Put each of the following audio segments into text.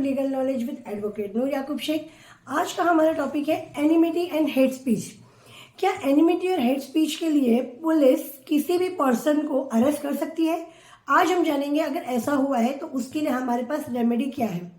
Legal knowledge with advocate नूर याकूब शेख। आज का हमारा टॉपिक है एनिमिटी एंड हेट स्पीच। क्या एनिमिटी और हेट स्पीच के लिए पुलिस किसी भी पर्सन को अरेस्ट कर सकती है? आज हम जानेंगे अगर ऐसा हुआ है तो उसके लिए हमारे पास रेमेडी क्या है।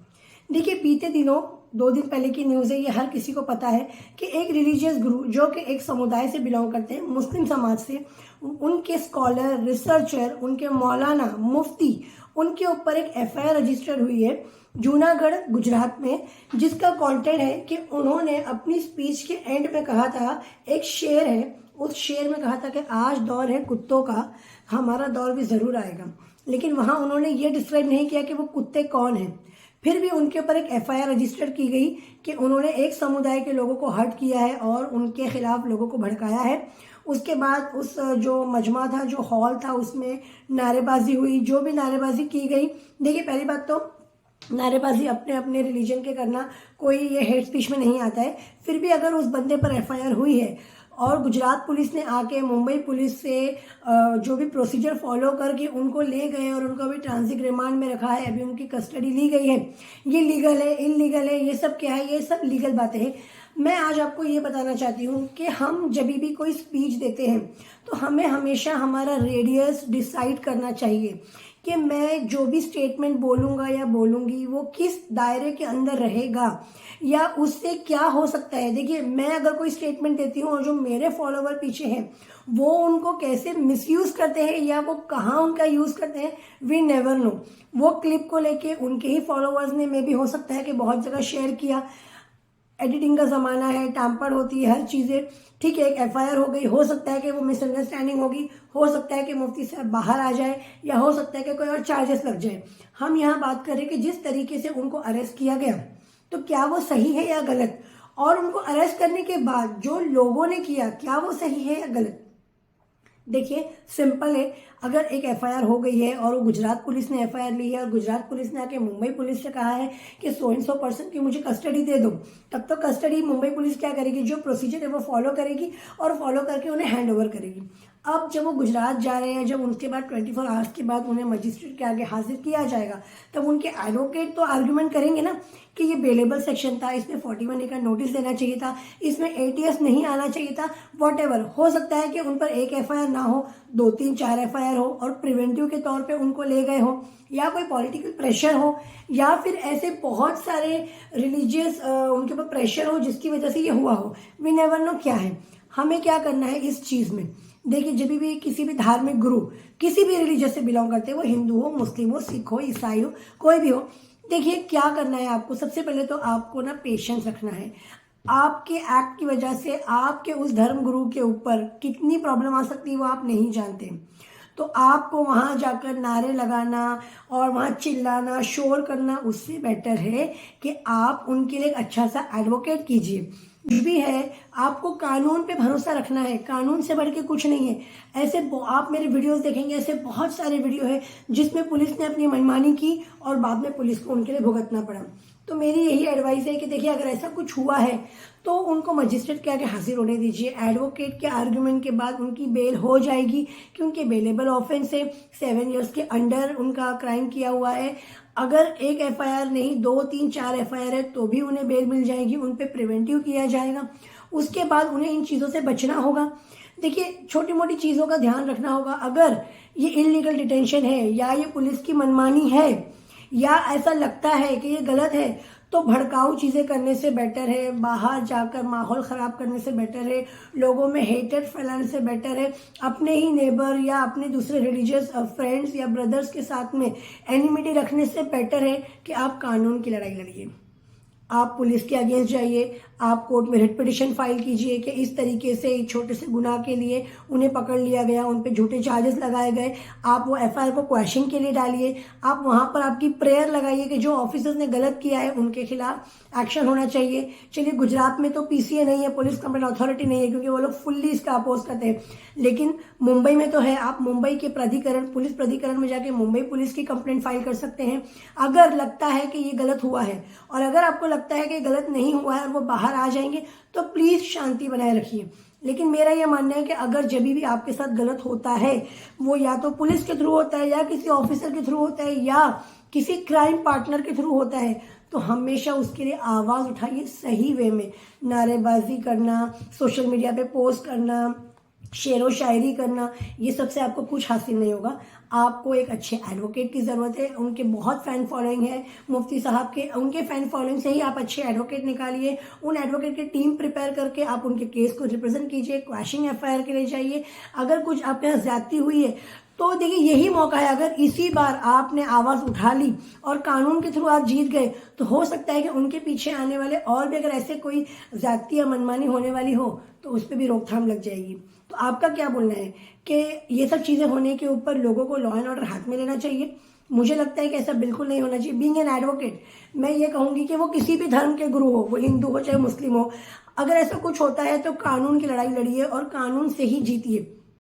देखिए, बीते दिनों 2 दिन पहले की न्यूज़ है, ये हर किसी को पता है कि एक रिलीजियस गुरु जो कि एक समुदाय से बिलोंग करते हैं, मुस्लिम समाज से, उनके स्कॉलर, रिसर्चर, उनके मौलाना, मुफ्ती, उनके ऊपर एक एफआईआर रजिस्टर हुई है जूनागढ़ गुजरात में, जिसका कंटेंट है कि उन्होंने अपनी स्पीच के एंड में कहा था, एक शेर है, उस शेर में कहा था कि आज दौर है कुत्तों का, हमारा दौर भी ज़रूर आएगा। लेकिन वहाँ उन्होंने ये डिस्क्राइब नहीं किया कि वो कुत्ते कौन हैं। फिर भी उनके ऊपर एक एफआईआर रजिस्टर की गई कि उन्होंने एक समुदाय के लोगों को हर्ट किया है और उनके खिलाफ लोगों को भड़काया है। उसके बाद उस जो मजमा था, जो हॉल था, उसमें नारेबाजी हुई, जो भी नारेबाजी की गई। देखिए, पहली बात तो नारेबाजी अपने अपने रिलीजन के करना कोई ये हेट स्पीच में नहीं आता है। फिर भी अगर उस बंदे पर एफआईआर हुई है और गुजरात पुलिस ने आके मुंबई पुलिस से जो भी प्रोसीजर फॉलो करके उनको ले गए और उनको अभी ट्रांजिट रिमांड में रखा है, अभी उनकी कस्टडी ली गई है, ये लीगल है, इलीगल है, ये सब क्या है? ये सब लीगल बातें हैं। मैं आज आपको ये बताना चाहती हूँ कि हम जब भी कोई स्पीच देते हैं तो हमें हमेशा हमारा रेडियस डिसाइड करना चाहिए कि मैं जो भी स्टेटमेंट बोलूँगा या बोलूँगी वो किस दायरे के अंदर रहेगा या उससे क्या हो सकता है। देखिए, मैं अगर कोई स्टेटमेंट देती हूँ और जो मेरे फॉलोवर पीछे हैं वो उनको कैसे मिसयूज़ करते हैं या वो कहाँ उनका यूज़ करते हैं, वी नेवर नो। वो क्लिप को लेके उनके ही फॉलोवर्स ने मे भी हो सकता है कि बहुत जगह शेयर किया। एडिटिंग का ज़माना है, टैम्पर होती है हर चीज़ें, ठीक है। एक एफआईआर हो गई, हो सकता है कि वो मिसअंडरस्टैंडिंग होगी, हो सकता है कि मुफ्ती साहब बाहर आ जाए या हो सकता है कि कोई और चार्जेस लग जाए। हम यहाँ बात करें कि जिस तरीके से उनको अरेस्ट किया गया तो क्या वो सही है या गलत, और उनको अरेस्ट करने के बाद जो लोगों ने किया क्या वो सही है या गलत। देखिए, सिंपल है, अगर एक एफआईआर हो गई है और वो गुजरात पुलिस ने एफआईआर ली है और गुजरात पुलिस ने आके मुंबई पुलिस से कहा है कि 100 पर्सन की मुझे कस्टडी दे दो, तब तो कस्टडी मुंबई पुलिस क्या करेगी, जो प्रोसीजर है वो फॉलो करेगी और फॉलो करके उन्हें हैंड ओवर करेगी। अब जब वो गुजरात जा रहे हैं, जब उनके बाद 24 आवर्स के बाद उन्हें मजिस्ट्रेट के आगे हाजिर किया जाएगा, तब उनके एडवोकेट तो आर्ग्यूमेंट करेंगे ना कि ये बेलेबल सेक्शन था, इसमें 41A का नोटिस देना चाहिए था, इसमें ATS नहीं आना चाहिए था, वॉटेवर। हो सकता है कि उन पर एक एफआईआर ना हो, 2, 3, 4 एफआईआर हो और प्रिवेंटिव के तौर पे उनको ले गए हो, या कोई पॉलिटिकल प्रेशर हो, या फिर ऐसे बहुत सारे रिलीजियस उनके ऊपर प्रेशर हो जिसकी वजह से ये हुआ हो। वी नेवर नो क्या है। हमें क्या करना है इस चीज़ में? देखिए, जब भी किसी भी धार्मिक गुरु किसी भी रिलीजन से बिलोंग करते हैं, वो हिंदू हो, मुस्लिम हो, सिख हो, ईसाई हो, कोई भी हो, देखिए क्या करना है आपको। सबसे पहले तो आपको ना पेशेंस रखना है। आपके एक्ट की वजह से आपके उस धर्म गुरु के ऊपर कितनी प्रॉब्लम आ सकती है वो आप नहीं जानते। तो आपको वहाँ जाकर नारे लगाना और वहाँ चिल्लाना, शोर करना, उससे बेटर है कि आप उनके लिए एक अच्छा सा एडवोकेट कीजिए। कुछ भी है, आपको कानून पे भरोसा रखना है, कानून से बढ़ के कुछ नहीं है। ऐसे आप मेरे वीडियोस देखेंगे, ऐसे बहुत सारे वीडियो है जिसमें पुलिस ने अपनी मनमानी की और बाद में पुलिस को उनके लिए भुगतना पड़ा। तो मेरी यही एडवाइस है कि देखिए, अगर ऐसा कुछ हुआ है तो उनको मजिस्ट्रेट के आगे हाजिर होने दीजिए। एडवोकेट के आर्गुमेंट के बाद उनकी बेल हो जाएगी, क्योंकि बेलेबल ऑफेंस है, 7 इयर्स के अंडर उनका क्राइम किया हुआ है। अगर एक एफआईआर नहीं, 2, 3, 4 एफआईआर है तो भी उन्हें बेल मिल जाएगी, उन पर प्रिवेंटिव किया जाएगा। उसके बाद उन्हें इन चीज़ों से बचना होगा। देखिए, छोटी मोटी चीज़ों का ध्यान रखना होगा। अगर ये इलीगल डिटेंशन है या ये पुलिस की मनमानी है या ऐसा लगता है कि ये गलत है, तो भड़काऊ चीज़ें करने से बेटर है, बाहर जाकर माहौल ख़राब करने से बेटर है, लोगों में हेटेड फैलाने से बेटर है, अपने ही नेबर या अपने दूसरे रिलीजियस फ्रेंड्स या ब्रदर्स के साथ में एनिमिटी रखने से बेटर है कि आप कानून की लड़ाई लड़िए। आप पुलिस के अगेंस्ट जाइए, आप कोर्ट में रिट पिटिशन फाइल कीजिए कि इस तरीके से एक छोटे से गुनाह के लिए उन्हें पकड़ लिया गया, उन पे झूठे चार्जेस लगाए गए। आप वो एफआईआर को क्वेश्चन के लिए डालिए। आप वहाँ पर आपकी प्रेयर लगाइए कि जो ऑफिसर्स ने गलत किया है उनके खिलाफ एक्शन होना चाहिए। चलिए, गुजरात में तो PCA नहीं है, पुलिस कंप्लेंट अथॉरिटी नहीं है, क्योंकि वो लोग फुल्ली इसका अपोज करते हैं, लेकिन मुंबई में तो है। आप मुंबई के प्राधिकरण, पुलिस प्राधिकरण में जाके मुंबई पुलिस की कंप्लेंट फाइल कर सकते हैं अगर लगता है कि ये गलत हुआ है। और अगर आपको लगता है कि गलत नहीं हुआ है और वो बाहर आ जाएंगे तो प्लीज़ शांति बनाए रखिए। लेकिन मेरा यह मानना है कि अगर जब भी आपके साथ गलत होता है, वो या तो पुलिस के थ्रू होता है या किसी ऑफिसर के थ्रू होता है या किसी क्राइम पार्टनर के थ्रू होता है, तो हमेशा उसके लिए आवाज़ उठाइए सही वे में। नारेबाजी करना, सोशल मीडिया पे पोस्ट करना, शेरो शायरी करना, ये सबसे आपको कुछ हासिल नहीं होगा। आपको एक अच्छे एडवोकेट की ज़रूरत है। उनके बहुत फ़ैन फॉलोइंग है मुफ्ती साहब के, उनके फ़ैन फॉलोइंग से ही आप अच्छे एडवोकेट निकालिए। उन एडवोकेट की टीम प्रिपेयर करके आप उनके केस को रिप्रेजेंट कीजिए, क्वैशिंग एफआईआर के लिए जाइए। अगर कुछ आपके यहाँ ज्यादती हुई है तो देखिए यही मौका है, अगर इसी बार आपने आवाज़ उठा ली और कानून के थ्रू आप जीत गए तो हो सकता है कि उनके पीछे आने वाले और भी अगर ऐसे कोई ज्यादती या मनमानी होने वाली हो तो उस पर भी रोकथाम लग जाएगी। तो आपका क्या बोलना है कि ये सब चीज़ें होने के ऊपर लोगों को लॉ एंड ऑर्डर हाथ में लेना चाहिए? मुझे लगता है कि ऐसा बिल्कुल नहीं होना चाहिए। बीइंग एन एडवोकेट मैं ये कहूँगी कि वो किसी भी धर्म के गुरु हो, वो हिंदू हो चाहे मुस्लिम हो, अगर ऐसा कुछ होता है तो कानून की लड़ाई लड़िए और कानून से ही जीतिए।